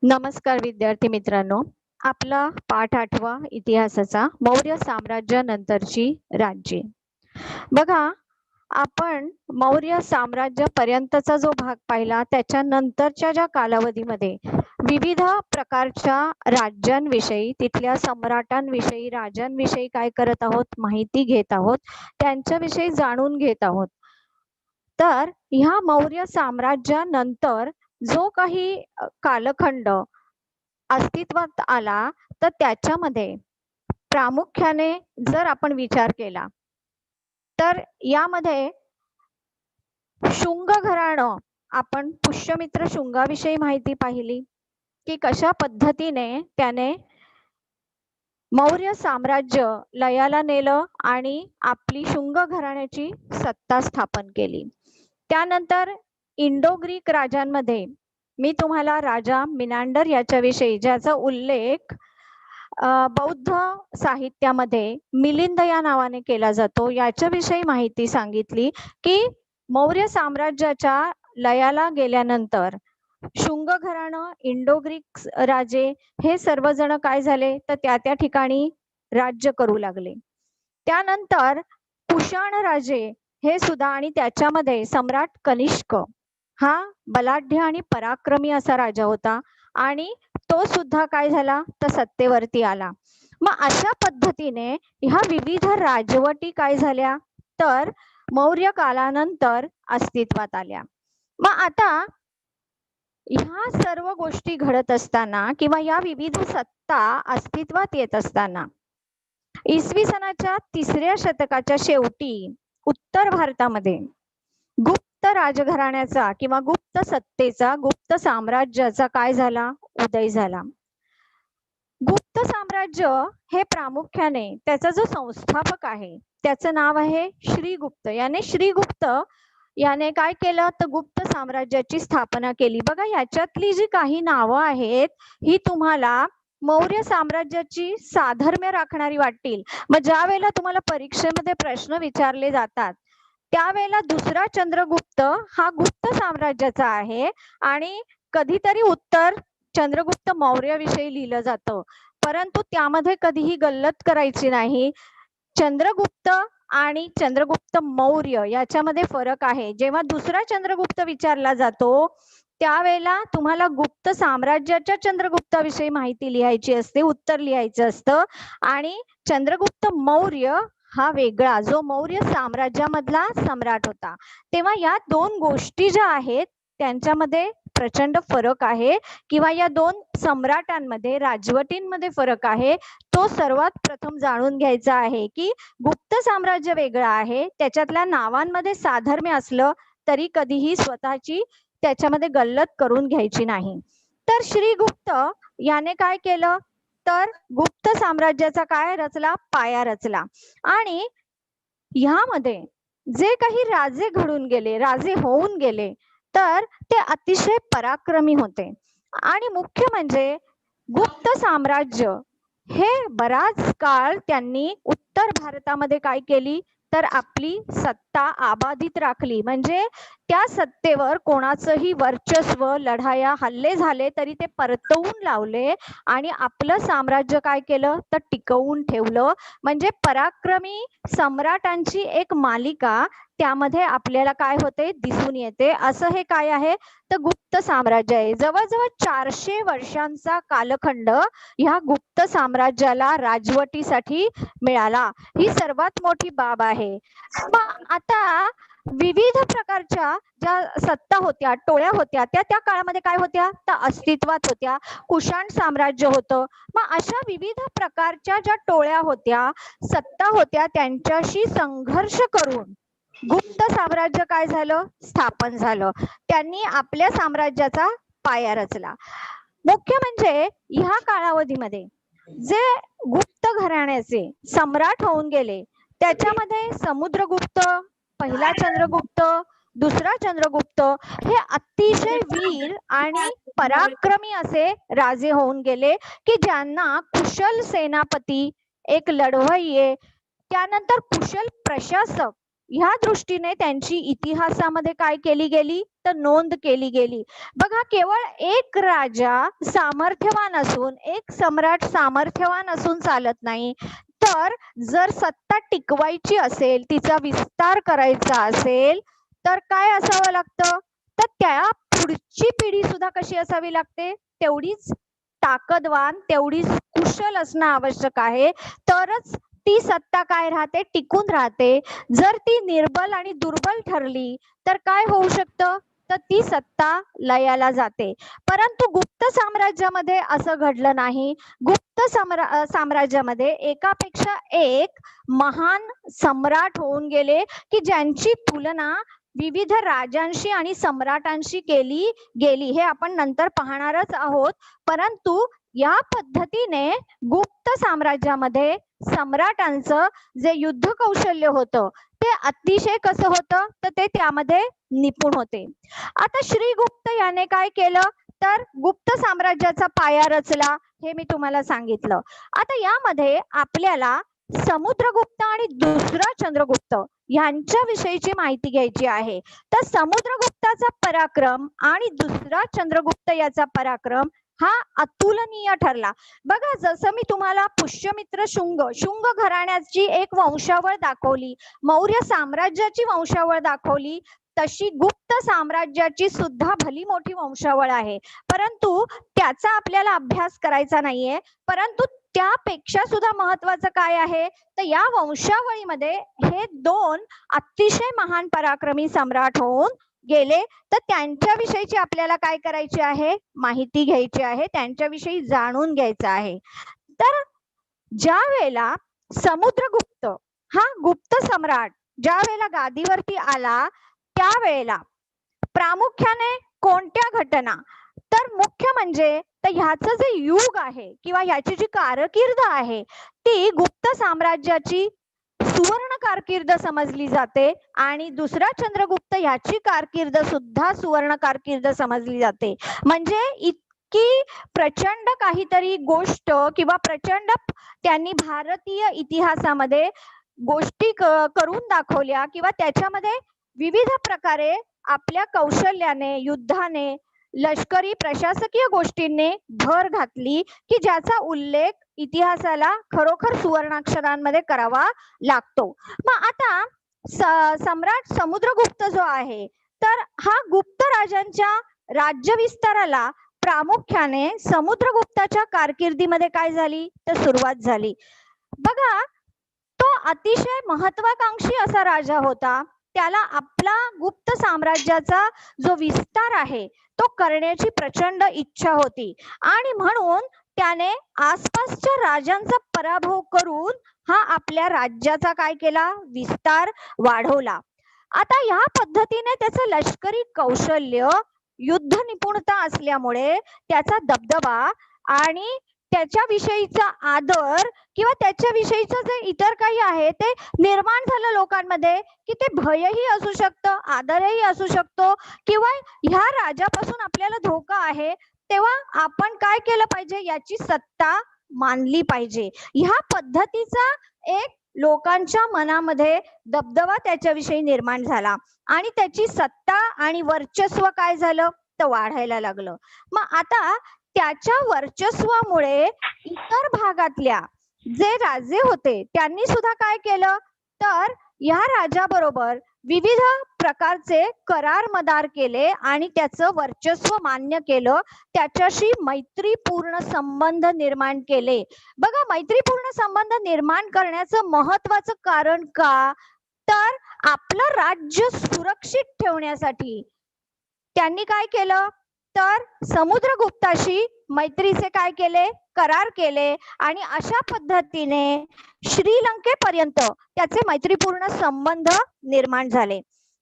नमस्कार विद्यार्थी मित्रांनो, आपला पाठ 8वा इतिहासाचा मौर्य साम्राज्यानंतरची राज्ये. बघा, आपण मौर्य साम्राज्य पर्यंतचा जो भाग पाहिला त्याच्यानंतरच्या ज्या कालावधीमध्ये विविध प्रकारच्या राज्यांविषयी, तिथल्या सम्राटांविषयी, राजांविषयी काय करत आहोत, माहिती घेत आहोत, त्यांच्याविषयी जाणून घेत आहोत. तर ह्या मौर्य साम्राज्यानंतर जो काही कालखंड अस्तित्वात आला, तर त्याच्यामध्ये प्रामुख्याने जर आपण विचार केला तर यामध्ये शुंग घराणं, आपण पुष्यमित्र शुंगाविषयी माहिती पाहिली की कशा पद्धतीने त्याने मौर्य साम्राज्य लयाला नेलं आणि आपली शुंग घराण्याची सत्ता स्थापन केली. त्यानंतर इंडो ग्रीक राजांमध्ये मी तुम्हाला राजा मिनांडर याच्याविषयी, ज्याचा उल्लेख बौद्ध साहित्यामध्ये मिलिंद या नावाने केला जातो, याच्याविषयी माहिती सांगितली की मौर्य साम्राज्याच्या लयाला गेल्यानंतर शुंग घराणं, इंडो ग्रीक राजे हे सर्वजण काय झाले, तर त्या ठिकाणी राज्य करू लागले. त्यानंतर कुशाण राजे हे सुद्धा, आणि त्याच्यामध्ये सम्राट कनिष्क हा बलाढ्य आणि पराक्रमी असा राजा होता आणि तो सुद्धा काय झाला, तर सत्तेवरती आला. मग अशा पद्धतीने ह्या विविध राजवटी काय झाल्या, तर मौर्य कालानंतर अस्तित्वात आल्या. मग आता ह्या सर्व गोष्टी घडत असताना किंवा या विविध सत्ता अस्तित्वात येत असताना इसवी सनाच्या 3ऱ्या शतकाच्या शेवटी उत्तर भारतामध्ये गुप्त राजघराण्याचा किंवा गुप्त सत्तेचा, गुप्त साम्राज्याचा काय झाला, उदय झाला. गुप्त साम्राज्य हे प्रामुख्याने त्याचा जो संस्थापक आहे त्याचं नाव आहे श्रीगुप्त. श्रीगुप्त याने काय केलं, तर गुप्त साम्राज्याची स्थापना केली. बघा, याच्यातली जी काही नावं आहेत ही तुम्हाला मौर्य साम्राज्याची साधर्म्य राखणारी वाटतील. मग ज्या वेळेला तुम्हाला परीक्षेमध्ये प्रश्न विचारले जातात त्यावेळेला दुसरा चंद्रगुप्त हा गुप्त साम्राज्याचा आहे आणि कधीतरी उत्तर चंद्रगुप्त मौर्य विषयी लिहिलं जातं, परंतु त्यामध्ये कधीही गल्लत करायची नाही. चंद्रगुप्त आणि चंद्रगुप्त मौर्य याच्यामध्ये फरक आहे. जेव्हा दुसरा चंद्रगुप्त विचारला जातो त्यावेळेला तुम्हाला गुप्त साम्राज्याच्या चंद्रगुप्ताविषयी माहिती लिहायची असते, उत्तर लिहायचं असतं. आणि चंद्रगुप्त मौर्य हा वेगळा, जो मौर्य साम्राज्यामधला सम्राट होता. तेव्हा या दोन गोष्टी ज्या आहेत त्यांच्यामध्ये प्रचंड फरक आहे किंवा या दोन सम्राटांमध्ये, राजवटींमध्ये फरक आहे. तो सर्वात प्रथम जाणून घ्यायचा आहे की गुप्त साम्राज्य वेगळं आहे, त्याच्यातल्या नावांमध्ये साधर्म्य असलं तरी कधीही स्वतःची त्याच्यामध्ये गल्लत करून घ्यायची नाही. तर श्रीगुप्त याने काय केलं, तर गुप्त साम्राज्याचा काय रचला, पाया रचला. आणि ह्यामध्ये जे काही राजे घडून गेले, राजे होऊन गेले, तर ते अतिशय पराक्रमी होते. आणि मुख्य म्हणजे गुप्त साम्राज्य हे बराच काळ त्यांनी उत्तर भारतामध्ये काय केली, तर आपली सत्ता अबाधित राखली. म्हणजे त्या सत्तेवर कोणाचंही वर्चस्व, लढाया, हल्ले झाले तरी ते परतवून लावले आणि आपलं साम्राज्य काय केलं, तर टिकवून ठेवलं. म्हणजे पराक्रमी सम्राटांची एक मालिका त्यामध्ये आपल्याला काय होते, दिसून येते. असं हे काय आहे, तर गुप्त साम्राज्य आहे. जवळजवळ 400 वर्षांचा कालखंड ह्या गुप्त साम्राज्याला राजवटीसाठी मिळाला. ही सर्वात मोठी बाब आहे. मग आता विविध प्रकारच्या ज्या सत्ता होत्या, टोळ्या होत्या, त्या काळामध्ये काय होत्या, तर अस्तित्वात होत्या. कुशाण साम्राज्य होतं. मग अशा विविध प्रकारच्या ज्या टोळ्या होत्या, सत्ता होत्या, त्यांच्याशी संघर्ष करून गुप्त साम्राज्य काय झालं, स्थापन झालं. त्यांनी आपल्या साम्राज्याचा पाया रचला. मुख्य म्हणजे ह्या कालावधीमध्ये जे गुप्त घराण्याचे सम्राट होऊन गेले. त्याच्यामध्ये समुद्रगुप्त, पहिला चंद्रगुप्त, दुसरा चंद्रगुप्त हे अतिशय वीर आणि पराक्रमी असे राजे होऊन गेले की ज्यांना कुशल सेनापती, एक लढवय्ये, त्यानंतर कुशल प्रशासक ह्या दृष्टीने त्यांची इतिहासामध्ये काय केली गेली तर नोंद केली गेली. बघा, केवळ एक राजा सामर्थ्यवान असून, एक सम्राट सामर्थ्यवान असून चालत नाही, तर जर सत्ता टिकवायची असेल, तिचा विस्तार करायचा असेल तर काय असावं लागतं, तर त्या पुढची पिढी सुद्धा कशी असावी लागते, तेवढीच ताकदवान, तेवढीच कुशल असणं आवश्यक आहे. तरच ती सत्ता काय राहते, टिकून राहते. जर ती निर्बल आणि दुर्बल ठरली तर काय होऊ शकतं, तर ती सत्ता लयाला जाते. परंतु गुप्त साम्राज्यामध्ये असं घडलं नाही. गुप्त साम्राज्यामध्ये एकापेक्षा एक महान सम्राट होऊन गेले की ज्यांची तुलना विविध राजांशी आणि सम्राटांशी केली गेली, हे आपण नंतर पाहणारच आहोत. परंतु या पद्धतीने गुप्त साम्राज्यामध्ये सम्राटांचं जे युद्ध कौशल्य होतं ते अतिशय कसं होतं, तर ते त्यामध्ये निपुण होते. आता श्रीगुप्त याने काय केलं, तर गुप्त साम्राज्याचा पाया रचला, हे मी तुम्हाला सांगितलं. आता यामध्ये आपल्याला समुद्रगुप्त आणि दुसरा चंद्रगुप्त यांच्या विषयीची माहिती घ्यायची आहे. तर समुद्रगुप्ताचा पराक्रम आणि दुसरा चंद्रगुप्त याचा पराक्रम हा अतुलनीय ठरला. बघा, जसं मी तुम्हाला पुष्यमित्र शुंग घराण्याची एक वंशावळ दाखवली, मौर्य साम्राज्याची वंशावळ दाखवली, तशी गुप्त साम्राज्याची सुद्धा भली मोठी वंशावळ आहे. परंतु त्याचा आपल्याला अभ्यास करायचा नाहीये. परंतु त्यापेक्षा सुद्धा महत्वाचं काय आहे, तर या वंशावळीमध्ये हे दोन अतिशय महान पराक्रमी सम्राट होऊन गेले. तर त्यांच्याविषयीची आपल्याला काय करायची आहे, माहिती घ्यायची आहे, त्यांच्याविषयी जाणून घ्यायचं आहे. तर ज्या वेळेला समुद्रगुप्त हा गुप्त सम्राट ज्या वेळेला गादीवरती आला, त्यावेळेला प्रामुख्याने कोणत्या घटना, तर मुख्य म्हणजे तर ह्याचं जे युग आहे किंवा ह्याची जी कारकीर्द आहे ती गुप्त साम्राज्याची सुवर्ण कारकीर्द समजली जाते आणि दुसरा चंद्रगुप्त याची कारकीर्द सुद्धा सुवर्ण कारकीर्द समजली जाते. म्हणजे इतकी प्रचंड काहीतरी गोष्ट किंवा प्रचंड त्यांनी भारतीय इतिहासामध्ये गोष्टी करून दाखवल्या किंवा त्याच्यामध्ये विविध प्रकारे आपल्या कौशल्याने, युद्धाने, लष्करी प्रशासकीय गोष्टींनी भर घातली की ज्याचा उल्लेख इतिहासाला खरोखर सुवर्णाक्षरांमध्ये करावा लागतो. मग आता सम्राट समुद्रगुप्त जो आहे, तर हा गुप्त राजांच्या राज्य विस्ताराला प्रामुख्याने समुद्रगुप्ताच्या कारकिर्दीमध्ये काय झाली, तर सुरुवात झाली. बघा, तो अतिशय महत्वाकांक्षी असा राजा होता. त्याला आपला गुप्त साम्राज्याचा जो विस्तार आहे तो करण्याची प्रचंड इच्छा होती आणि म्हणून त्याने आसपासच्या राजांचा पराभव करून हा आपल्या राज्याचा काय केला, विस्तार वाढवला. आता या पद्धतीने त्याचं लष्करी कौशल्य, युद्ध निपुणता असल्यामुळे त्याचा दबदबा आणि त्याच्याविषयीचा आदर किंवा त्याच्याविषयीचं जे इतर काही आहे ते निर्माण झालं लोकांमध्ये की ते भयही असू शकतं, आदरही असू शकतो किंवा ह्या राजापासून आपल्याला धोका आहे, तेव्हा आपण काय केलं पाहिजे, याची सत्ता मानली पाहिजे. ह्या पद्धतीचा एक लोकांच्या मनामध्ये दबदबा त्याच्याविषयी निर्माण झाला आणि त्याची सत्ता आणि वर्चस्व काय झालं, तर वाढायला लागलं. मग आता त्याच्या वर्चस्वामुळे इतर भागातल्या जे राजे होते त्यांनी सुद्धा काय केलं, तर या राजाबरोबर विविध प्रकारचे करार मदार केले आणि त्याचं वर्चस्व मान्य केलं, त्याच्याशी मैत्रीपूर्ण संबंध निर्माण केले. बघा, मैत्रीपूर्ण संबंध निर्माण करण्याचं महत्वाचं कारण का, तर आपलं राज्य सुरक्षित ठेवण्यासाठी त्यांनी काय केलं, तर समुद्रगुप्ताशी मैत्रीचे काय केले, करार केले आणि अशा पद्धतीने श्रीलंकेपर्यंत त्याचे मैत्रीपूर्ण संबंध निर्माण झाले.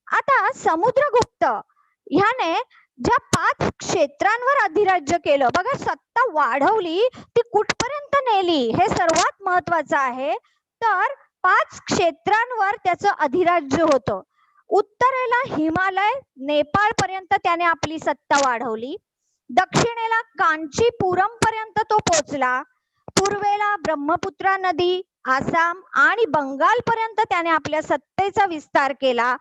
आता समुद्रगुप्त ह्याने ज्या 5 क्षेत्रांवर अधिराज्य केलं, बघा, सत्ता वाढवली, ती कुठपर्यंत नेली हे सर्वात महत्वाचं आहे. तर 5 क्षेत्रांवर त्याचं अधिराज्य होतं. उत्तरेला हिमालय, नेपाळ पर्यंत त्याने आपली सत्ता वाढवली. दक्षिणेला कांचीपुरम पर्यंत तो पोहोचला. पूर्वेला ब्रह्मपुत्रा नदी, आसाम आणि बंगाल पर्यंत त्याने आपल्या सत्तेचा विस्तार केला.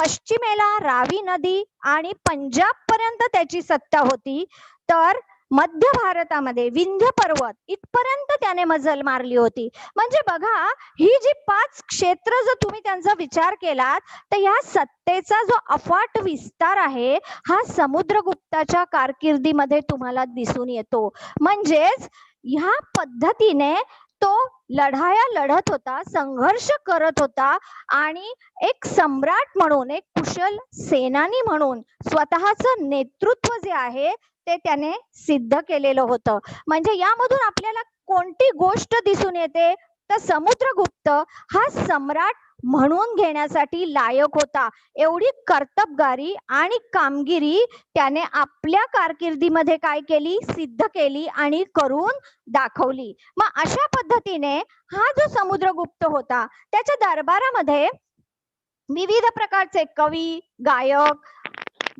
पश्चिमेला रावी नदी आणि पंजाब पर्यंत त्याची सत्ता होती. तर मध्य भारतामध्ये विंध्य पर्वत इथपर्यंत त्याने मजल मारली होती. म्हणजे बघा, ही जी 5 क्षेत्र जर तुम्ही त्यांचा विचार केलात तर ह्या सत्तेचा जो अफाट विस्तार आहे हा समुद्रगुप्ताच्या कारकिर्दीमध्ये तुम्हाला दिसून येतो. म्हणजेच ह्या पद्धतीने तो लढाया लढत होता, संघर्ष करत होता आणि एक सम्राट म्हणून, एक कुशल सेनानी म्हणून स्वतःचं नेतृत्व जे आहे ते त्याने सिद्ध केलेलं होतं. म्हणजे यामधून आपल्याला कोणती गोष्ट दिसून येते तर समुद्रगुप्त हा सम्राट म्हणून घेण्यासाठी लायक होता. एवढी कर्तबगारी आणि कामगिरी त्याने आपल्या कारकिर्दीमध्ये काय केली, सिद्ध केली आणि करून दाखवली. मग अशा पद्धतीने हा जो समुद्रगुप्त होता त्याच्या दरबारामध्ये विविध प्रकारचे कवी, गायक,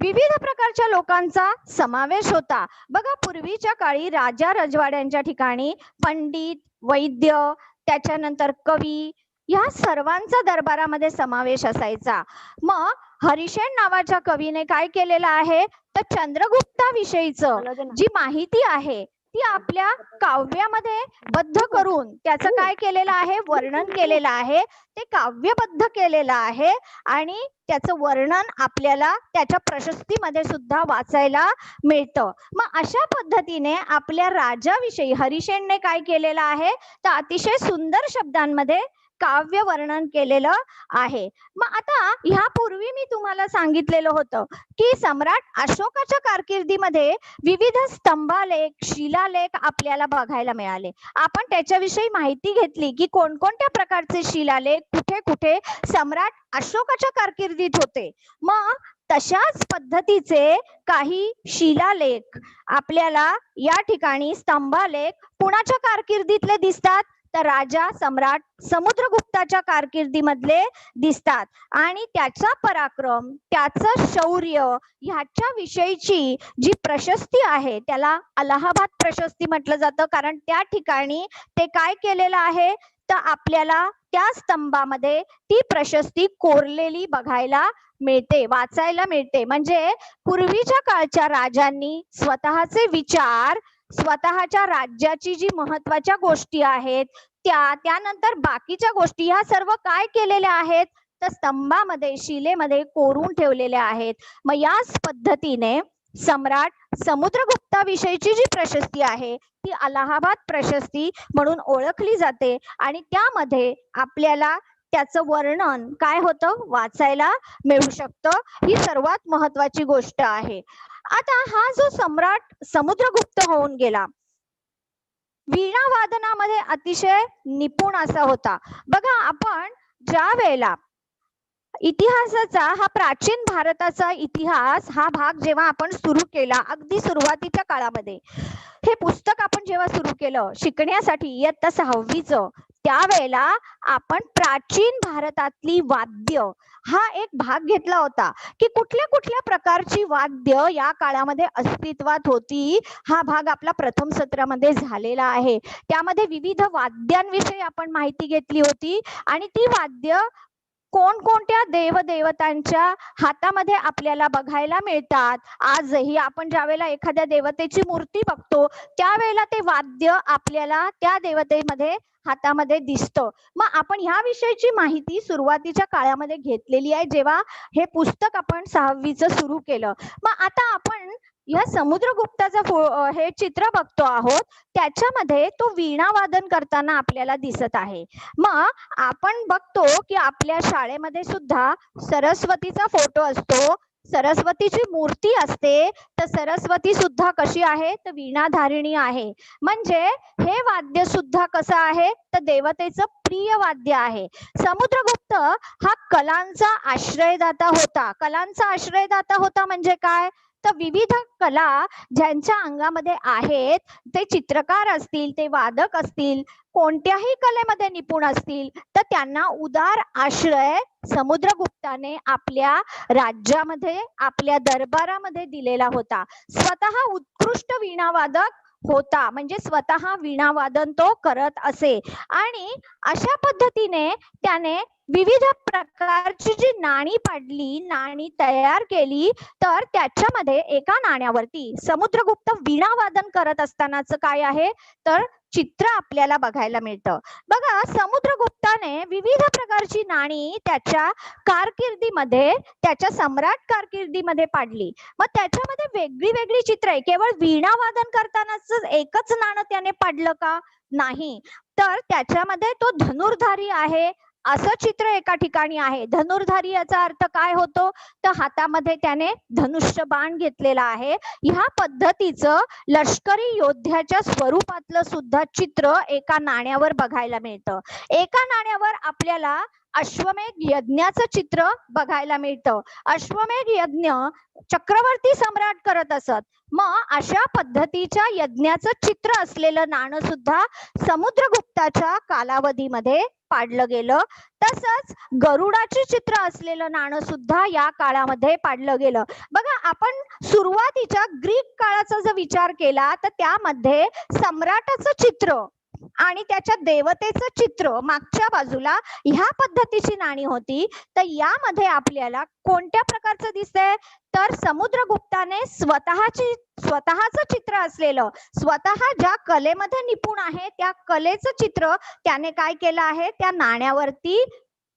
विविध प्रकारच्या लोकांचा समावेश होता. बघा, पूर्वीच्या काळी राजा रजवाड्यांच्या ठिकाणी पंडित, वैद्य, त्याच्यानंतर कवी या सर्वांचा दरबारामध्ये समावेश असायचा. मग हरिशेन नावाच्या कवीने काय केलेलं आहे तर चंद्रगुप्ताविषयीचं जी माहिती आहे ती आपल्या काव्यामध्ये बद्ध करून त्याचं काय केलेलं आहे, वर्णन केलेलं आहे. ते काव्यबद्ध केलेलं आहे आणि त्याचं वर्णन आपल्याला त्याच्या प्रशस्तीमध्ये सुद्धा वाचायला मिळतं. मग अशा पद्धतीने आपल्या राजाविषयी हरिशेनने काय केलेलं आहे तर अतिशय सुंदर शब्दांमध्ये काव्य वर्णन केलेलं आहे. मग आता ह्यापूर्वी मी तुम्हाला सांगितलेलं होतं की सम्राट अशोकाच्या कारकिर्दीमध्ये विविध स्तंभालेख, शिलालेख आपल्याला बघायला मिळाले. आपण त्याच्याविषयी माहिती घेतली की कोणकोणत्या प्रकारचे शिलालेख कुठे कुठे सम्राट अशोकाच्या कारकिर्दीत होते. मग तशाच पद्धतीचे काही शिलालेख आपल्याला या ठिकाणी स्तंभालेख कुणाच्या कारकिर्दीतले दिसतात तर राजा सम्राट समुद्रगुप्ताच्या कारकिर्दीमधले दिसतात. आणि त्याचा पराक्रम, त्याचं शौर्य ह्याच्या विषयीची जी प्रशस्ती आहे त्याला अलाहाबाद प्रशस्ती म्हटलं जातं. कारण त्या ठिकाणी ते काय केलेलं आहे तर आपल्याला त्या स्तंभामध्ये ती प्रशस्ती कोरलेली बघायला मिळते, वाचायला मिळते. म्हणजे पूर्वीच्या काळच्या राजांनी स्वतःचे विचार, स्वतःच्या राज्याची जी महत्वाच्या गोष्टी आहेत त्यानंतर बाकीच्या गोष्टी ह्या सर्व काय केलेल्या आहेत तर स्तंभामध्ये, शिलेमध्ये कोरून ठेवलेल्या आहेत. मग याच पद्धतीने सम्राट समुद्रगुप्ताविषयीची जी प्रशस्ती आहे ती अलाहाबाद प्रशस्ती म्हणून ओळखली जाते आणि त्यामध्ये आपल्याला त्याचं वर्णन काय होतं वाचायला मिळू शकतं. ही सर्वात महत्वाची गोष्ट आहे. आता हा जो सम्राट समुद्रगुप्त होऊन गेला, वीणा वादनामध्ये अतिशय निपुण असा होता. बघा, आपण ज्या वेळेला इतिहासाचा हा प्राचीन भारताचा इतिहास हा भाग जेव्हा आपण सुरू केला, अगदी सुरुवातीच्या काळामध्ये हे पुस्तक आपण जेव्हा सुरू केलं शिकण्यासाठी इयत्ता 6वीचं, त्यावेळेला आपण प्राचीन भारतातली वाद्य हा एक भाग घेतला होता की कुठल्या कुठल्या प्रकारची वाद्य या काळामध्ये अस्तित्वात होती. हा भाग आपला प्रथम सत्रामध्ये झालेला आहे. त्यामध्ये विविध वाद्यांविषयी आपण माहिती घेतली होती आणि ती वाद्य कोणकोणत्या देवदेवतांच्या हातामध्ये आपल्याला बघायला मिळतात. आजही आपण ज्यावेळेला एखाद्या देवतेची मूर्ती बघतो त्यावेळेला ते वाद्य आपल्याला त्या देवतेमध्ये हातामध्ये दिसतं. मग आपण ह्या विषयीची माहिती सुरुवातीच्या काळामध्ये घेतलेली आहे जेव्हा हे पुस्तक आपण 6वीचं सुरू केलं. मग आता आपण या समुद्रगुप्ताचं हे चित्र बघतो आहोत, त्याच्यामध्ये तो वीणा वादन करताना आपल्याला दिसत आहे. मग आपण बघतो की आपल्या शाळेमध्ये सुद्धा सरस्वतीचा फोटो असतो, सरस्वतीची मूर्ती असते. तर सरस्वती सुद्धा कशी आहे तर वीणाधारिणी आहे. म्हणजे हे वाद्य सुद्धा कसं आहे तर देवतेचं प्रिय वाद्य आहे. समुद्रगुप्त हा कलांचा आश्रयदाता होता. कलांचा आश्रयदाता होता म्हणजे काय तर विविध कला ज्यांच्या अंगामध्ये आहेत, ते चित्रकार असतील, ते वादक असतील, कोणत्याही कलेमध्ये निपुण असतील, तर त्यांना उदार आश्रय समुद्रगुप्ताने आपल्या राज्यामध्ये, आपल्या दरबारामध्ये दिलेला होता. स्वतः उत्कृष्ट वीणावादक होता, म्हणजे स्वतः वीणावादन तो करत असे. आणि अशा पद्धतीने त्याने विविध प्रकारची जी नाणी पाडली, नाणी तयार केली, तर त्याच्यामध्ये एका नाण्यावरती समुद्रगुप्त वीणावादन करत असतानाच काय आहे, तर चित्र आपल्याला बघायला मिळतं. बघा, समुद्रगुप्ताने विविध प्रकारची नाणी त्याच्या कारकिर्दीमध्ये, त्याच्या सम्राट कारकिर्दीमध्ये पाडली. मग त्याच्यामध्ये वेगळी वेगळी चित्र आहे. केवळ वीणावादन करतानाच एकच नाणं त्याने पाडलं का? नाही. तर त्याच्यामध्ये तो धनुर्धारी आहे असं चित्र एका ठिकाणी आहे. धनुर्धारी याचा अर्थ काय होतो, तर हातामध्ये त्याने धनुष्य बाण घेतलेला आहे. ह्या पद्धतीचं लष्करी योद्ध्याच्या स्वरूपातलं सुद्धा चित्र एका नाण्यावर बघायला मिळतं. एका नाण्यावर आपल्याला अश्वमेध यज्ञाचं चित्र बघायला मिळतं. अश्वमेध यज्ञ चक्रवर्ती सम्राट करत असत. मग अशा पद्धतीच्या यज्ञाचं चित्र असलेलं नाणं सुद्धा समुद्रगुप्ताच्या कालावधीमध्ये पाडलं गेलं. तसंच गरुडाचे चित्र असलेलं नाणं सुद्धा या काळामध्ये पाडलं गेलं. बघा, आपण सुरुवातीच्या ग्रीक काळाचा जर विचार केला तर त्यामध्ये सम्राटाचं चित्र आणि त्याच्या देवतेचं चित्र मागच्या बाजूला ह्या पद्धतीची नाणी होती. तर यामध्ये आपल्याला कोणत्या प्रकारचं दिसतंय, तर समुद्रगुप्ताने स्वतःचं चित्र असलेलं, स्वतः ज्या कलेमध्ये निपुण आहे त्या कलेचं चित्र त्याने काय केलं आहे, त्या नाण्यावरती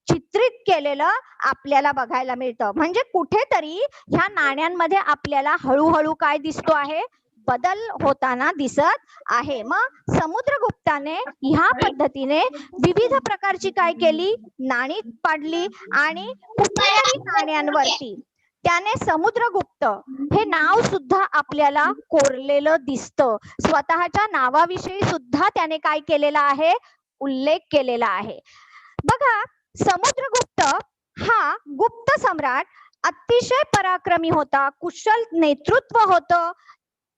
चित्रित केलेलं आपल्याला बघायला मिळतं. म्हणजे कुठेतरी ह्या नाण्यांमध्ये आपल्याला हळूहळू काय दिसतो आहे, बदल होताना दिसत आहे. मग समुद्रगुप्ताने ह्या पद्धतीने विविध प्रकारची काय केली, नाणी पाडली आणि कुठल्याही नाण्यांवरती त्याने समुद्रगुप्त हे नाव सुद्धा आपल्याला कोरलेलं दिसतं. स्वतःच्या नावाविषयी सुद्धा त्याने काय केलेला आहे, उल्लेख केलेला आहे. बघा, समुद्रगुप्त हा गुप्त सम्राट अतिशय पराक्रमी होता, कुशल नेतृत्व होतं,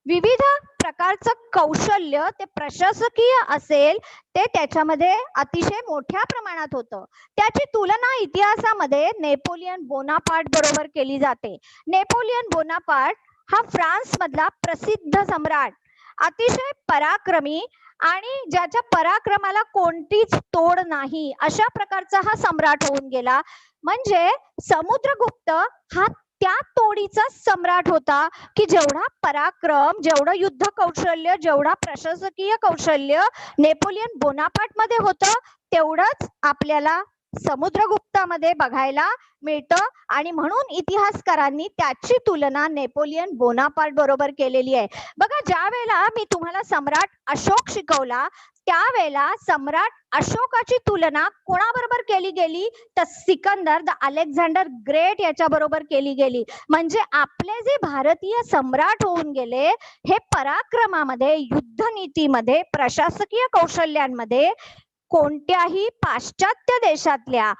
विविध प्रकारचं कौशल्य ते प्रशासकीय असेल ते त्याच्यामध्ये अतिशय मोठ्या प्रमाणात होतं. त्याची तुलना इतिहासामध्ये नेपोलियन बोनापार्ट बरोबर केली जाते. नेपोलियन बोनापार्ट हा फ्रान्स मधला प्रसिद्ध सम्राट, अतिशय पराक्रमी आणि ज्याच्या पराक्रमाला कोणतीच तोड नाही, अशा प्रकारचा हा सम्राट होऊन गेला. म्हणजे समुद्रगुप्त हा त्या तोडीचा सम्राट होता की जेवढा पराक्रम, जेवढं युद्ध कौशल्य, जेवढा प्रशासकीय कौशल्य नेपोलियन बोनापार्ट मध्ये होतं, तेवढंच आपल्याला समुद्रगुप्तामध्ये बघायला मिळतं. आणि म्हणून इतिहासकारांनी त्याची तुलना नेपोलियन बोनापार्ट बरोबर केलेली आहे. बघा, ज्या वेळेला मी तुम्हाला सम्राट अशोक शिकवला त्यावेळेला सम्राट अशोकाची तुलना कोणाबरोबर केली गेली, तर सिकंदर द अलेक्झांडर ग्रेट याच्या बरोबर केली गेली. म्हणजे आपले जे भारतीय सम्राट होऊन गेले हे पराक्रमामध्ये, युद्धनीतीमध्ये, प्रशासकीय कौशल्यांमध्ये कोणत्याही पाश्चात्य देशातल्या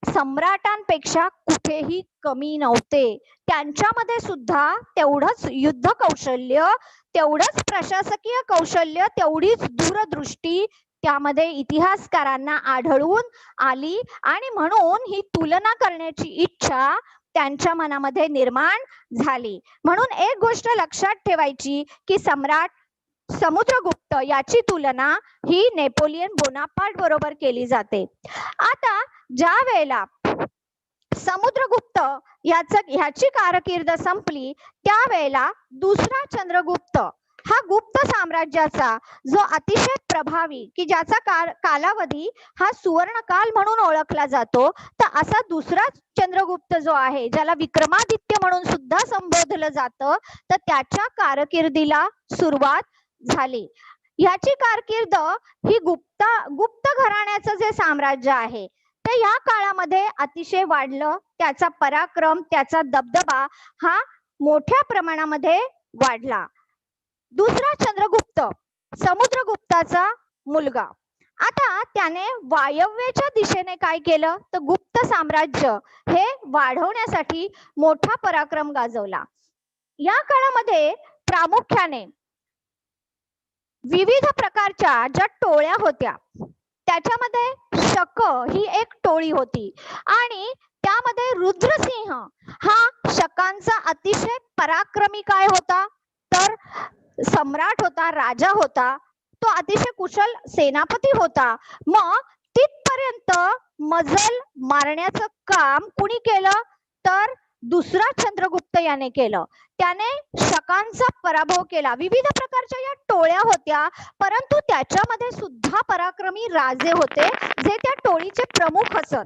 सम्राटांपेक्षा कुठेही कमी नव्हते. त्यांच्यामध्ये सुद्धा तेवढंच युद्ध कौशल्य, तेवढंच प्रशासकीय कौशल्य, तेवढीच दूरदृष्टी त्यामध्ये इतिहासकारांना आढळून आली. आणि म्हणून ही तुलना करण्याची इच्छा त्यांच्या मनामध्ये निर्माण झाली. म्हणून एक गोष्ट लक्षात ठेवायची की सम्राट समुद्रगुप्त याची तुलना ही नेपोलियन बोनापार्ट बरोबर केली जाते. आता ज्या वेळेला समुद्रगुप्त ह्याची कारकीर्द संपली त्यावेळेला दुसरा चंद्रगुप्त हा गुप्त साम्राज्याचा जो अतिशय प्रभावी, की ज्याचा कालावधी हा सुवर्णकाल म्हणून ओळखला जातो, तर असा दुसरा चंद्रगुप्त जो आहे, ज्याला विक्रमादित्य म्हणून सुद्धा संबोधलं जातं, तर त्याच्या कारकिर्दीला सुरुवात झाली. ह्याची कारकीर्द ही गुप्त घराण्याचं जे साम्राज्य आहे ते या काळामध्ये अतिशय वाढलं. त्याचा पराक्रम, त्याचा दबदबा हा मोठ्या प्रमाणामध्ये वाढला. दुसरा चंद्रगुप्त समुद्रगुप्ताचा मुलगा, आता त्याने वायव्येच्या दिशेने काय केलं, तर गुप्त साम्राज्य हे वाढवण्यासाठी मोठा पराक्रम गाजवला. या काळामध्ये प्रामुख्याने विविध प्रकारच्या ज्या टोळ्या होत्या त्याच्यामध्ये शक ही एक टोळी होती आणि त्यामध्ये रुद्रसिंह हा शकांचा अतिशय पराक्रमी काय होता तर सम्राट होता, राजा होता. तो अतिशय कुशल सेनापती होता. मग तिथपर्यंत मजल मारण्याचं काम कुणी केलं तर दुसरा चंद्रगुप्त याने केलं. त्याने शकांचा पराभव केला. विविध प्रकारच्या या टोळ्या होत्या, परंतु त्याच्यामध्ये सुद्धा पराक्रमी राजे होते जे त्या टोळीचे प्रमुख असत.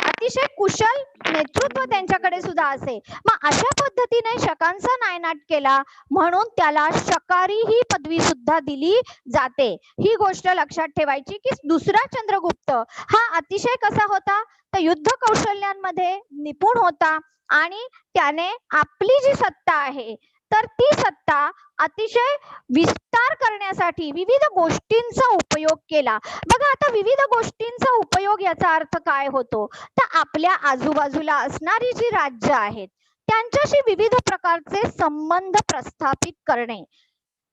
अतिशय कुशल नेतृत्व त्यांच्याकडे सुद्धा असे. मग अशा पद्धतीने शकांचा नायनाट केला म्हणून त्याला शकारी ही पदवी सुद्धा दिली जाते. ही गोष्ट लक्षात ठेवायची की दुसरा चंद्रगुप्त हा अतिशय कसा होता तर युद्ध कौशल्यांमध्ये निपुण होता आणि त्याने आपली जी सत्ता आहे तर ती सत्ता अतिशय विस्तार करण्यासाठी विविध गोष्टींचा उपयोग केला. बघा आता विविध गोष्टींचा उपयोग याचा अर्थ काय होतो तर आपल्या आजूबाजूला असणारी जी राज्य आहेत त्यांच्याशी विविध प्रकारचे संबंध प्रस्थापित करणे.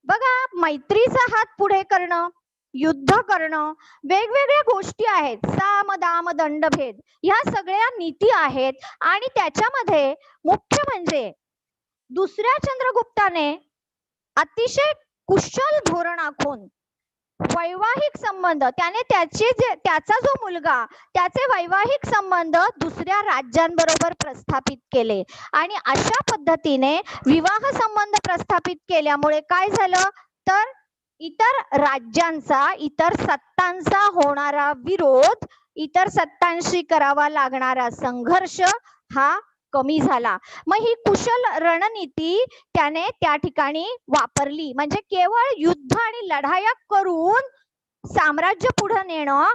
बघा मैत्रीचा हात पुढे करणं, युद्ध करणं, वेगवेगळ्या गोष्टी आहेत. साम दाम दंडभेद ह्या सगळ्या नीती आहेत आणि त्याच्यामध्ये मुख्य म्हणजे दुसऱ्या चंद्रगुप्ताने अतिशय कुशल धोरण आखून वैवाहिक संबंध त्याने त्याचा जो मुलगा त्याचे वैवाहिक संबंध दुसऱ्या राज्यांबरोबर प्रस्थापित केले आणि अशा पद्धतीने विवाह संबंध प्रस्थापित केल्यामुळे काय झालं तर इतर राज्यांचा, इतर सत्तांचा होणारा विरोध, इतर सत्तांशी करावा लागणारा संघर्ष हा कमी झाला. मग ही कुशल रणनीती त्याने त्या ठिकाणी वापरली. म्हणजे केवळ युद्ध आणि लढाया करून साम्राज्य पुढे नेणं,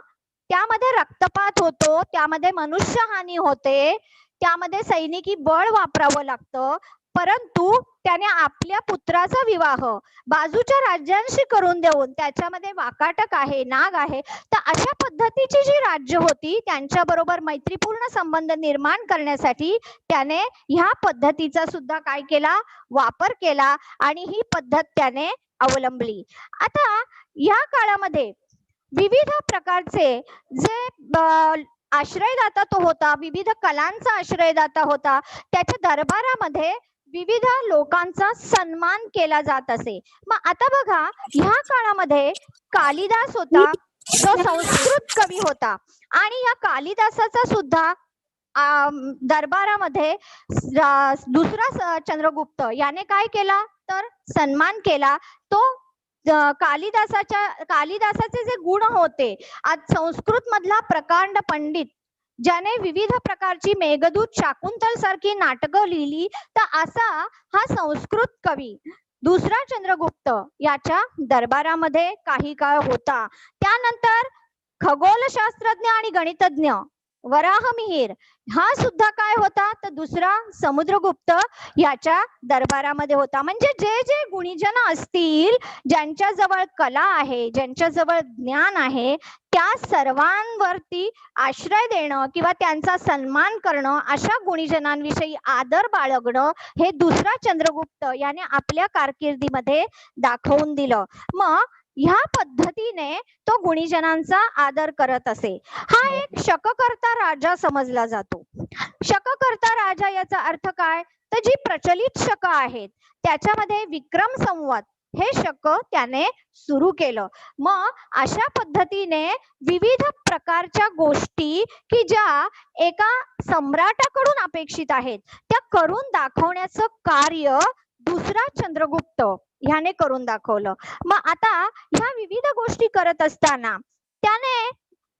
त्यामध्ये रक्तपात होतो, त्यामध्ये मनुष्यहानी होते, त्यामध्ये सैनिकी बळ वापरावं लागतं, परंतु त्याने आपल्या पुत्राचा विवाह बाजूच्या राज्यांशी करून देऊन त्याच्यामध्ये वाकाटक आहे, नाग आहे, तर अशा पद्धतीची जी राज्य होती त्यांच्याबरोबर मैत्रीपूर्ण संबंध निर्माण करण्यासाठी त्याने ह्या पद्धतीचा सुद्धा काय केला वापर केला आणि ही पद्धत त्याने अवलंबली. आता या काळामध्ये विविध प्रकारचे जे आश्रयदाता तो होता, विविध कलांचा आश्रयदाता होता, त्याच्या दरबारामध्ये विविध लोकांचा सन्मान केला जात असे. मग आता बघा ह्या काळामध्ये कालिदास होता जो संस्कृत कवी होता आणि या कालिदासाचा सुद्धा दरबारामध्ये दुसरा चंद्रगुप्त याने काय केला तर सन्मान केला. तो कालिदासाचे जे गुण होते, आज संस्कृत मधला प्रकांड पंडित ज्याने विविध प्रकारची मेघदूत, शाकुंतल सारखी नाटकं लिहिली, तर असा हा संस्कृत कवी दुसरा चंद्रगुप्त याच्या दरबारामध्ये काही काळ होता. त्यानंतर खगोलशास्त्रज्ञ आणि गणितज्ञ वराहमिहिर हा सुद्धा काय होता तर दुसरा समुद्रगुप्त याच्या दरबारामध्ये होता. म्हणजे जे जे गुणीजन असतील, ज्यांच्या जवळ कला आहे, ज्यांच्या जवळ ज्ञान आहे, त्या सर्वांवरती आश्रय देणं किंवा त्यांचा सन्मान करणं, अशा गुणीजनांविषयी आदर बाळगणं हे दुसरा चंद्रगुप्त याने आपल्या कारकिर्दीमध्ये दाखवून दिलं. मग ह्या पद्धतीने तो गुणीजनांचा आदर करत असे. हा एक शककर्ता राजा समजला जातो. शककर्ता राजा याचा अर्थ काय तर जी प्रचलित शक आहेत त्याच्यामध्ये विक्रम संवत हे शक त्याने सुरू केलं. मग अशा पद्धतीने विविध प्रकारच्या गोष्टी की ज्या एका सम्राटाकडून अपेक्षित आहेत त्या करून दाखवण्याचं कार्य दुसरा चंद्रगुप्त ह्याने करून दाखवलं. मग आता ह्या विविध गोष्टी करत असताना त्याने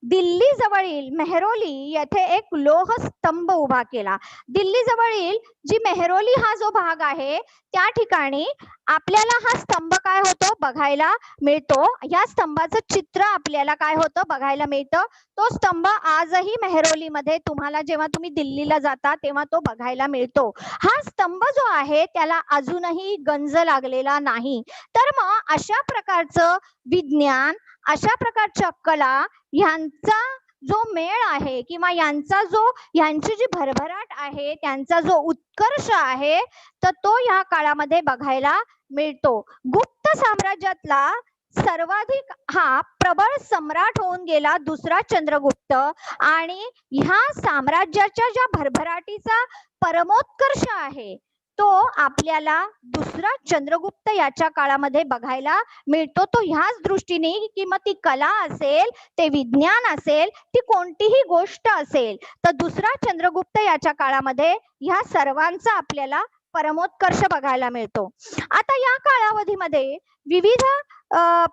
दिल्ली जवळील मेहरोली येथे एक लोह स्तंभ उभा केला. दिल्ली जवळील जी मेहरोली हा जो भाग आहे त्या ठिकाणी आपल्याला हा स्तंभ काय होतो बघायला मिळतो. या स्तंभाचं चित्र आपल्याला काय होतं बघायला मिळतं. तो स्तंभ आजही मेहरोलीमध्ये तुम्हाला जेव्हा तुम्ही दिल्लीला जाता तेव्हा तो बघायला मिळतो. हा स्तंभ जो आहे त्याला अजूनही गंज लागलेला नाही. तर मग अशा प्रकारचं विज्ञान, अशा प्रकारच्या कला ह्यांचा जो मेळ आहे किंवा यांची जी भरभराट आहे, त्यांचा जो उत्कर्ष आहे, तर तो या काळामध्ये बघायला मिळतो. गुप्त साम्राज्यातला सर्वाधिक हा प्रबळ सम्राट होऊन गेला दुसरा चंद्रगुप्त, आणि ह्या साम्राज्याच्या ज्या भरभराटीचा परमोत्कर्ष आहे तो आपल्याला दुसरा चंद्रगुप्त याच्या काळामध्ये बघायला मिळतो. तो ह्याच दृष्टीने की मग ती कला असेल, ते विज्ञान असेल, ती कोणतीही गोष्ट असेल, तर दुसरा चंद्रगुप्त याच्या काळामध्ये ह्या सर्वांचा आपल्याला परमोत्कर्ष बघायला मिळतो. आता या कालावधीमध्ये विविध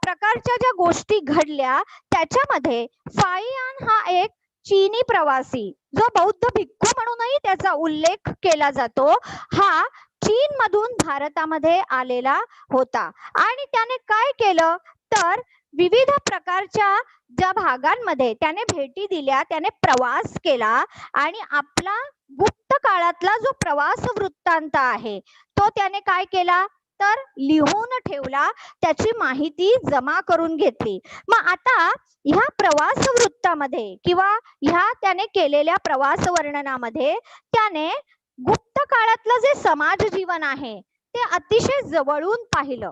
प्रकारच्या ज्या गोष्टी घडल्या त्याच्यामध्ये फाहियान हा एक चीनी प्रवासी, जो बौद्ध भिक्खू म्हणूनही त्याचा उल्लेख केला जातो, हा चीन मधून भारतामध्ये आलेला होता. आणि त्याने काय केलं तर विविध प्रकारच्या ज्या भागांमध्ये त्याने भेटी दिल्या, त्याने प्रवास केला आणि आपला गुप्त काळातला जो प्रवास वृत्तांत आहे तो त्याने काय केला तर लिहून ठेवला, त्याची माहिती जमा करून घेतली. मग आता ह्या प्रवास वृत्तामध्ये किंवा ह्या त्याने केलेल्या प्रवास वर्णनामध्ये त्याने गुप्त काळातलं जे समाज जीवन आहे ते अतिशय जवळून पाहिलं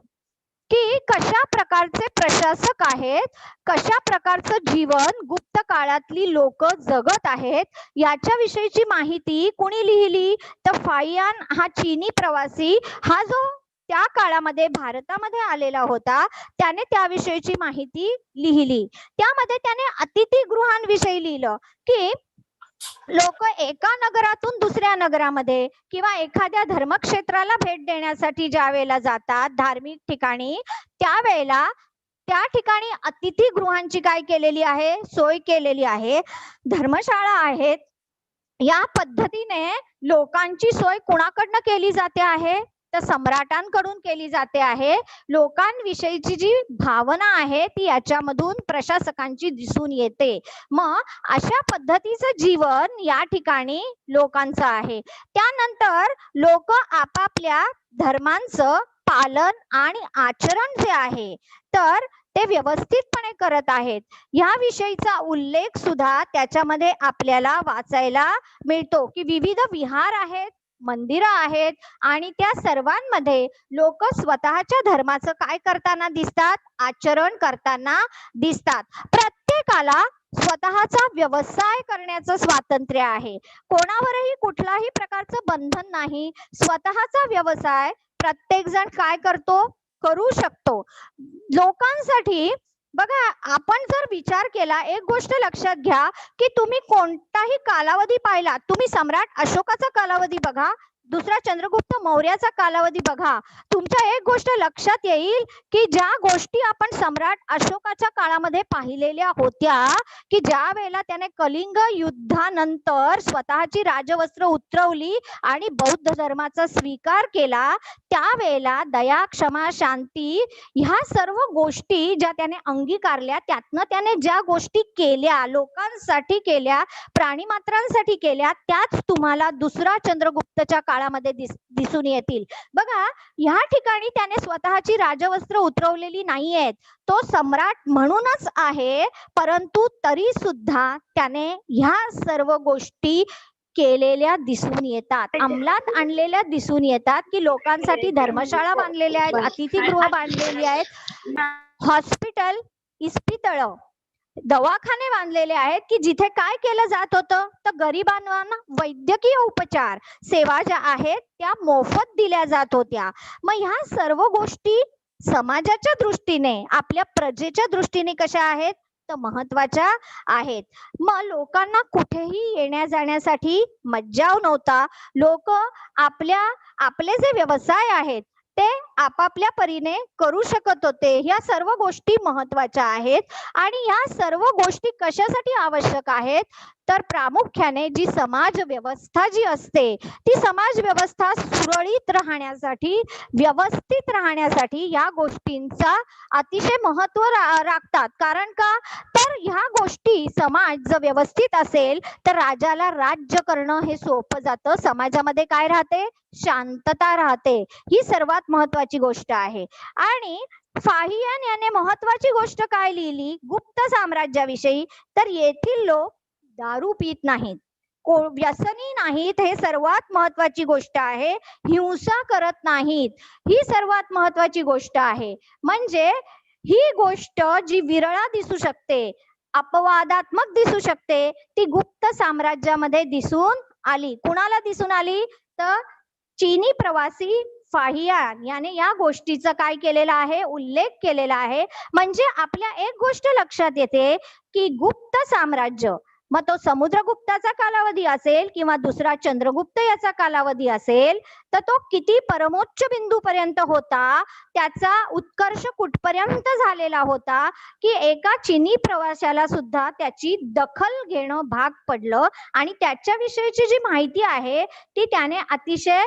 की कशा प्रकारचे प्रशासक आहेत, कशा प्रकारचं जीवन गुप्त काळातली लोक जगत आहेत, याच्याविषयीची माहिती कुणी लिहिली तर फाहियान हा चीनी प्रवासी, हा जो त्या काळामध्ये भारतामध्ये आलेला होता, त्याने त्याविषयीची माहिती लिहिली. त्यामध्ये त्याने अतिथीगृहांविषयी लिहिलं की लोक एका नगरातून दुसऱ्या नगरामध्ये किंवा एखाद्या धर्मक्षेत्राला भेट देण्यासाठी ज्या वेळेला जातात धार्मिक ठिकाणी, त्यावेळेला त्या ठिकाणी अतिथीगृहांची काय केलेली आहे, सोय केलेली आहे, धर्मशाळा आहेत. या पद्धतीने लोकांची सोय कोणाकडनं केली जाते आहे तर सम्राटांकडून केली जाते आहे. लोकांविषयीची जी भावना आहे ती याच्यामधून प्रशासकांची दिसून येते. मग अशा पद्धतीचं जीवन या ठिकाणी लोकांचं आहे. त्यानंतर लोक आपापल्या धर्मांचं पालन आणि आचरण जे आहे तर ते व्यवस्थितपणे करत आहेत, याविषयीचा उल्लेख सुद्धा त्याच्यामध्ये आपल्याला वाचायला मिळतो की विविध विहार आहेत, मंदिरं आहेत आणि त्या सर्वांमध्ये लोक स्वतःच्या धर्माचं काय करताना दिसतात, आचरण करताना दिसतात. प्रत्येकाला स्वतःचा व्यवसाय करण्याचं स्वातंत्र्य आहे, कोणावरही कुठलाही प्रकारचं बंधन नाही. स्वतःचा व्यवसाय प्रत्येक जण काय करतो, करू शकतो. लोकांसाठी बघा, आपण जर विचार केला, एक गोष्ट लक्षात घ्या की तुम्ही कोणताही कालावधी पाहिला, तुम्ही सम्राट अशोकाचा कालावधी बघा, दुसरा चंद्रगुप्त मौर्याचा कालावधी बघा, तुमच्या एक गोष्ट लक्षात येईल की ज्या गोष्टी आपण सम्राट अशोकाच्या काळामध्ये पाहिलेल्या होत्या की ज्या वेळेला त्याने कलिंग युद्धानंतर स्वतःची राजवस्त्र उतरवली आणि बौद्ध धर्माचा स्वीकार केला, त्यावेळेला दया, क्षमा, शांती ह्या सर्व गोष्टी ज्या त्याने अंगीकारल्या, त्यातनं त्याने ज्या गोष्टी केल्या, लोकांसाठी केल्या, प्राणीमात्रांसाठी केल्या, त्याच तुम्हाला दुसरा चंद्रगुप्तच्या काळामध्ये दिसून येतील. बघा, ह्या ठिकाणी त्याने स्वतःची राजवस्त्र उतरवलेली नाहीयेत, तो सम्राट म्हणूनच आहे, परंतु तरी सुद्धा त्याने ह्या सर्व गोष्टी केलेल्या दिसून येतात, अंमलात आणलेल्या दिसून येतात की लोकांसाठी धर्मशाळा बांधलेल्या आहेत, अतिथीगृह बांधलेली आहेत, हॉस्पिटल, इस्पितळ, दवाखाने बांधलेले आहेत की जिथे काय केलं जात होतं तर गरिबांना वैद्यकीय उपचार सेवा ज्या आहेत त्या मोफत दिल्या जात होत्या. मग ह्या सर्व गोष्टी समाजाच्या दृष्टीने, आपल्या प्रजेच्या दृष्टीने कशा आहेत तर महत्वाच्या आहेत. मग लोकांना कुठेही येण्या जाण्यासाठी मज्जाव नव्हता. लोक आपले जे व्यवसाय आहेत ते आपापल्या परीने करू शकत होते. ह्या सर्व गोष्टी महत्वाच्या आहेत. आणि ह्या सर्व गोष्टी कशासाठी आवश्यक आहेत तर प्रामुख्याने जी समाज व्यवस्था जी असते ती समाज व्यवस्था सुरळीत राहण्यासाठी, व्यवस्थित राहण्यासाठी या गोष्टींचा अतिशय महत्व राखतात. कारण का तर ह्या गोष्टी, समाज जर व्यवस्थित असेल तर राजाला राज्य करणं हे सोपं जातं. समाजामध्ये काय राहते, शांतता राहते. ही सर्वात महत्वाची गोष्ट आहे. आणि फाहियान याने महत्वाची गोष्ट काय लिहिली गुप्त साम्राज्याविषयी, तर येथील लोक दारू पित नाहीत, व्यसनी नाहीत, हे सर्वात महत्वाची गोष्ट आहे. हिंसा करत नाहीत, ही सर्वात महत्वाची गोष्ट आहे. म्हणजे ही गोष्ट जी विरळा दिसू शकते, अपवादात्मक दिसू शकते, ती गुप्त साम्राज्यामध्ये दिसून आली. कुणाला दिसून आली? तर चीनी प्रवासी फाहियान याने या गोष्टीचा काय केलेला आहे, उल्लेख केलेला आहे. म्हणजे आपल्या एक गोष्ट लक्षात येते की गुप्त साम्राज्य, मग तो समुद्रगुप्ताचा कालावधी असेल किंवा दुसरा चंद्रगुप्त याचा कालावधी असेल, तर तो किती परमोच्च बिंदूपर्यंत होता, त्याचा उत्कर्ष कुठपर्यंत झालेला होता की एका चीनी प्रवाशाला सुद्धा त्याची दखल घेणं भाग पडलं. आणि त्याच्याविषयीची जी माहिती आहे ती त्याने अतिशय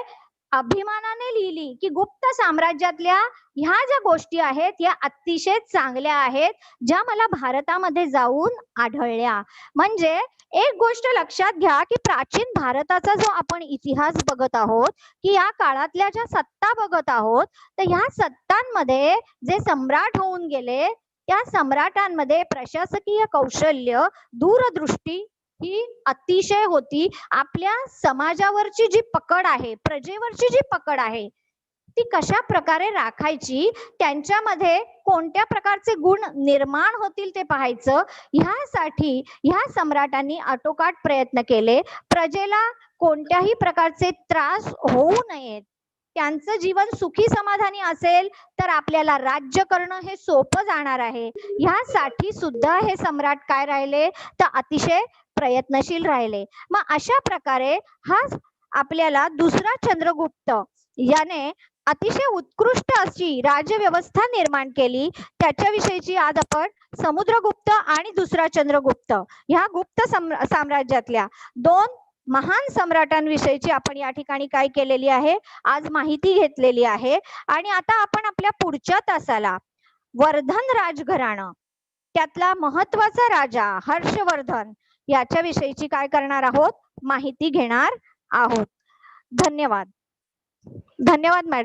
अभिमानाने लिहिली की गुप्त साम्राज्यातल्या ह्या ज्या गोष्टी आहेत या अतिशय चांगल्या आहेत, ज्या मला भारतामध्ये जाऊन आढळल्या. म्हणजे एक गोष्ट लक्षात घ्या की प्राचीन भारताचा जो आपण इतिहास बघत आहोत, की या काळातल्या ज्या सत्ता बघत आहोत, तर ह्या सत्तांमध्ये जे सम्राट होऊन गेले, त्या सम्राटांमध्ये प्रशासकीय कौशल्य, दूरदृष्टी ही अतिशय होती. आपल्या समाजावरची जी पकड आहे, प्रजेवरची जी पकड आहे, ती कशा प्रकारे राखायची, त्यांच्यामध्ये कोणत्या प्रकारचे गुण निर्माण होतील ते पाहायचं. ह्यासाठी ह्या सम्राटांनी आटोकाट प्रयत्न केले. प्रजेला कोणत्याही प्रकारचे त्रास होऊ नयेत, त्यांचं जीवन सुखी समाधानी असेल तर आपल्याला राज्य करणं हे सोपं जाणार आहे. ह्यासाठी सुद्धा हे सम्राट काय राहिले, तर अतिशय प्रयत्नशील राहिले. मग अशा प्रकारे हा आपल्याला दुसरा चंद्रगुप्त याने अतिशय उत्कृष्ट अशी राजव्यवस्था निर्माण केली. त्याच्याविषयीची आज आपण समुद्रगुप्त आणि दुसरा चंद्रगुप्त ह्या गुप्त साम्राज्यातल्या दोन महान सम्राटांविषयीची आपण या ठिकाणी काय केलेली आहे, आज माहिती घेतलेली आहे. आणि आता आपण आपल्या पुढच्या तासाला वर्धन राजघराणं त्यातला महत्वाचा राजा हर्षवर्धन याच्याविषयीची काय करणार आहोत, माहिती घेणार आहोत. धन्यवाद. धन्यवाद मॅडम.